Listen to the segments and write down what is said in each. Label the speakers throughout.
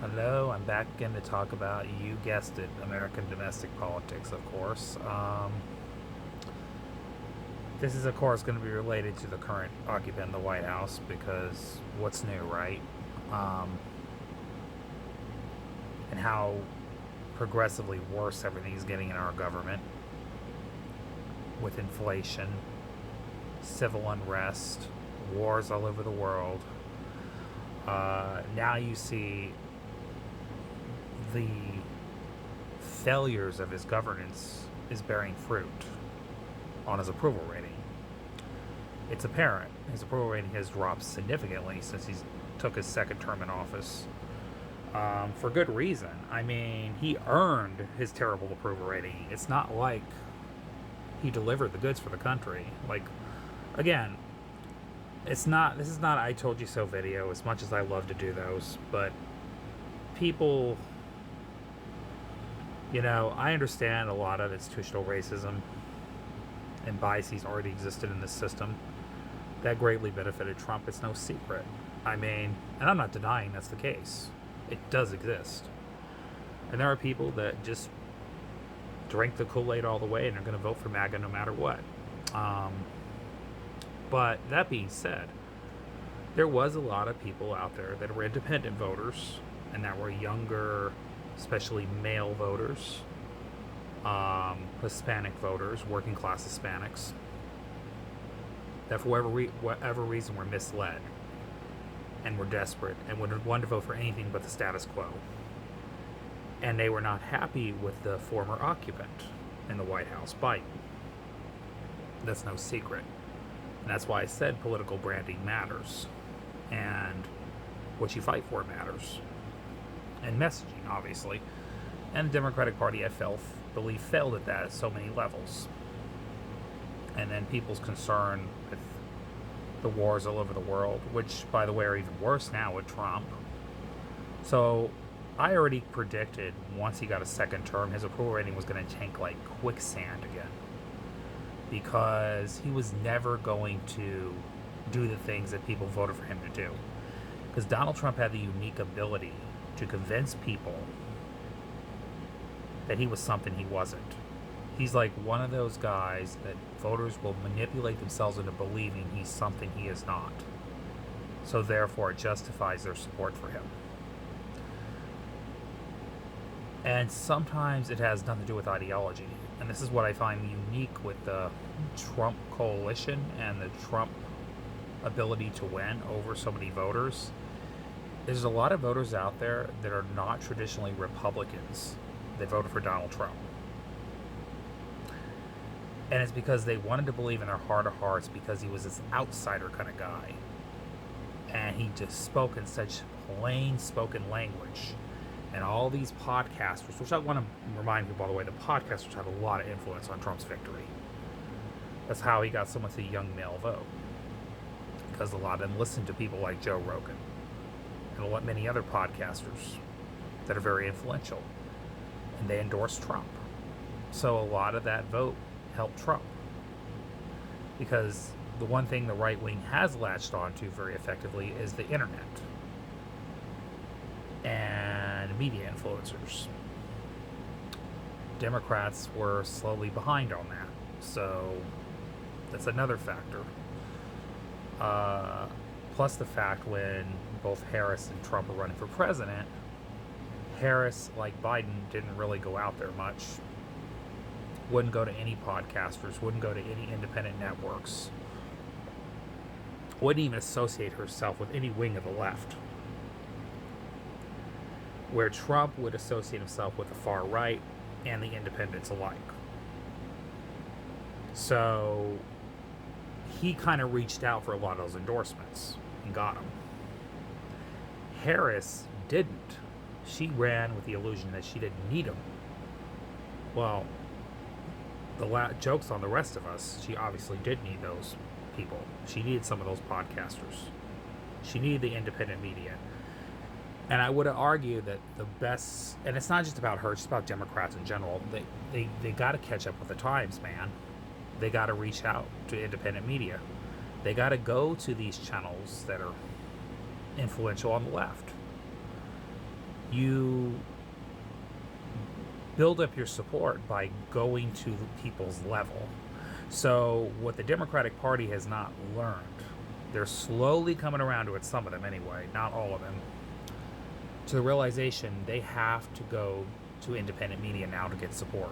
Speaker 1: Hello, I'm back again to talk about, you guessed it, American domestic politics, of course. This is, of course, going to be related to the current occupant of the White House because what's new, right? Um, and how progressively worse everything is getting in our government with inflation, civil unrest, wars all over the world. Now you see the failures of his governance is bearing fruit on his approval rating. It's apparent his approval rating has dropped significantly since he took his second term in office. For good reason. I mean, he earned his terrible approval rating. It's not like he delivered the goods for the country. Like, again, it's not. This is not "I told you so" video. As much as I love to do those, but people, I understand a lot of institutional racism and biases already existed in this system that greatly benefited Trump. It's no secret. I mean, and I'm not denying that's the case. It does exist. And there are people that just drink the Kool-Aid all the way and are going to vote for MAGA no matter what. Um, but that being said, there was a lot of people out there that were independent voters and that were younger, especially male voters, Hispanic voters, working class Hispanics, that for whatever reason were misled and were desperate and would want to vote for anything but the status quo. And they were not happy with the former occupant in the White House, Biden. That's no secret. And that's why I said political branding matters. And what you fight for matters. And messaging, obviously. And the Democratic Party, I believe, failed at that at so many levels. And then people's concern with the wars all over the world, which, by the way, are even worse now with Trump. So I already predicted once he got a second term, his approval rating was going to tank like quicksand again. Because he was never going to do the things that people voted for him to do. Because Donald Trump had the unique ability to convince people that he was something he wasn't. He's like one of those guys that voters will manipulate themselves into believing he's something he is not. So therefore, it justifies their support for him. And sometimes it has nothing to do with ideology. And this is what I find unique with the Trump coalition and the Trump ability to win over so many voters. There's a lot of voters out there that are not traditionally Republicans. They voted for Donald Trump. And it's because they wanted to believe in their heart of hearts because he was this outsider kind of guy. And he just spoke in such plain spoken language. And all these podcasters, which I want to remind people, by the way, the podcasters had a lot of influence on Trump's victory. That's how he got so much of the young male vote. Because a lot of them listened to people like Joe Rogan and many other podcasters that are very influential. And they endorsed Trump. So a lot of that vote helped Trump. Because the one thing the right wing has latched onto very effectively is the internet and media influencers. Democrats were slowly behind on that. So that's another factor. Plus the fact when both Harris and Trump were running for president, Harris, like Biden, didn't really go out there much. Wouldn't go to any podcasters, wouldn't go to any independent networks, wouldn't even associate herself with any wing of the left. Where Trump would associate himself with the far right and the independents alike. So he kind of reached out for a lot of those endorsements and got them. Harris didn't. She ran with the illusion that she didn't need them. Well, joke's on the rest of us. She obviously did need those people. She needed some of those podcasters. She needed the independent media. And I would argue that the best, and it's not just about her, it's just about Democrats in general, they got to catch up with the times, man. They got to reach out to independent media. They got to go to these channels that are influential on the left. You build up your support by going to people's level. So what the Democratic Party has not learned, they're slowly coming around to it, some of them anyway, not all of them, to the realization they have to go to independent media now to get support.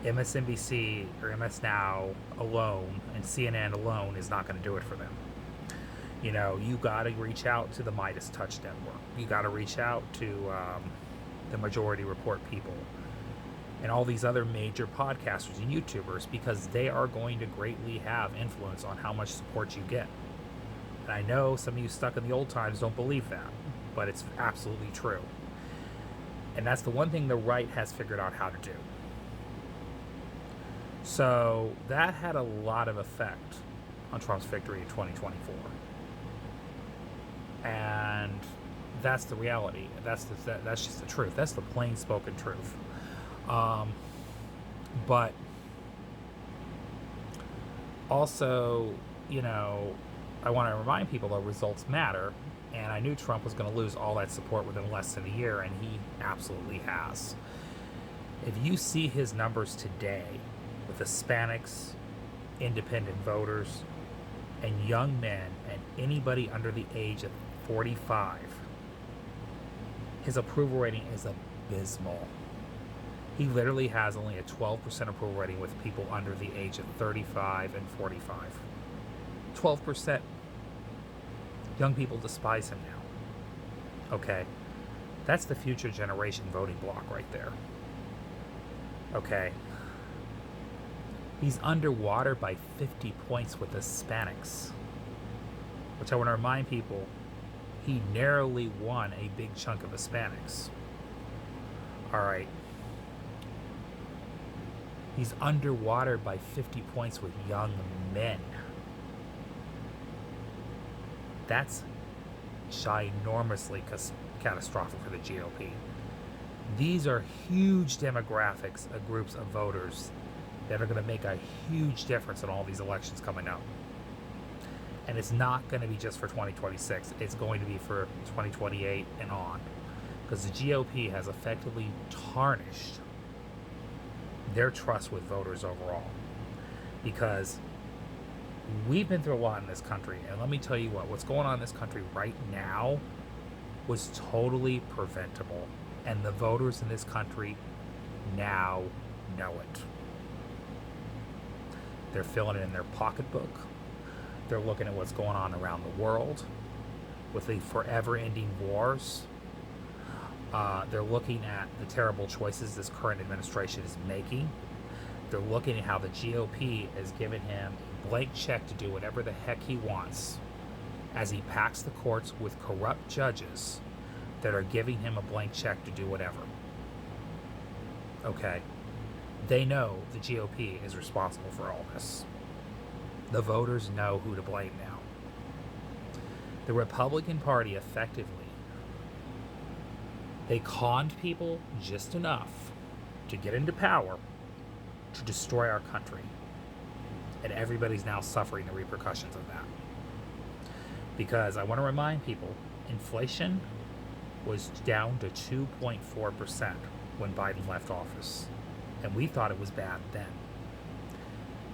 Speaker 1: MSNBC or MS Now alone and CNN alone is not going to do it for them. You know, you got to reach out to the Midas Touch Network. You got to reach out to the Majority Report people and all these other major podcasters and YouTubers, because they are going to greatly have influence on how much support you get. And I know some of you stuck in the old times don't believe that, but it's absolutely true. And that's the one thing the right has figured out how to do. So that had a lot of effect on Trump's victory in 2024. And that's the reality. That's just the truth. That's the plain spoken truth. But also, you know, I want to remind people that results matter. And I knew Trump was going to lose all that support within less than a year, and he absolutely has. If you see his numbers today with Hispanics, independent voters, and young men, and anybody under the age of 45, his approval rating is abysmal. He literally has only a 12% approval rating with people under the age of 35 and 45. 12%. Young people despise him now. Okay? That's the future generation voting bloc right there. Okay? He's underwater by 50 points with Hispanics. Which I want to remind people, he narrowly won a big chunk of Hispanics. Alright. He's underwater by 50 points with young men. That's ginormously catastrophic for the GOP. These are huge demographics of groups of voters that are going to make a huge difference in all these elections coming up. And it's not going to be just for 2026. It's going to be for 2028 and on. Because the GOP has effectively tarnished their trust with voters overall. Because we've been through a lot in this country, and let me tell you what's going on in this country right now was totally preventable, and the voters in this country now know it. They're feeling it in their pocketbook. They're looking at what's going on around the world with the forever-ending wars. They're looking at the terrible choices this current administration is making. They're looking at how the GOP has given him a blank check to do whatever the heck he wants as he packs the courts with corrupt judges that are giving him a blank check to do whatever. Okay? They know the GOP is responsible for all this. The voters know who to blame now. The Republican Party effectively, they conned people just enough to get into power to destroy our country. And everybody's now suffering the repercussions of that. Because I want to remind people, inflation was down to 2.4% when Biden left office. And we thought it was bad then.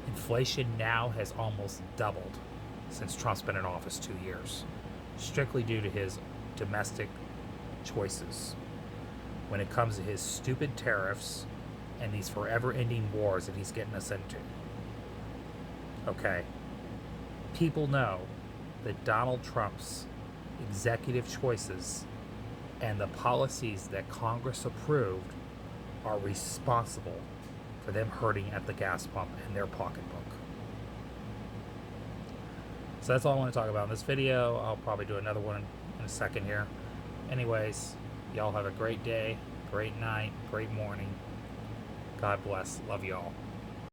Speaker 1: Inflation now has almost doubled since Trump's been in office 2 years, strictly due to his domestic choices when it comes to his stupid tariffs and these forever-ending wars that he's getting us into. Okay? People know that Donald Trump's executive choices and the policies that Congress approved are responsible for them hurting at the gas pump in their pocketbook. So that's all I want to talk about in this video. I'll probably do another one in a second here. Anyways, y'all have a great day, great night, great morning. God bless. Love y'all.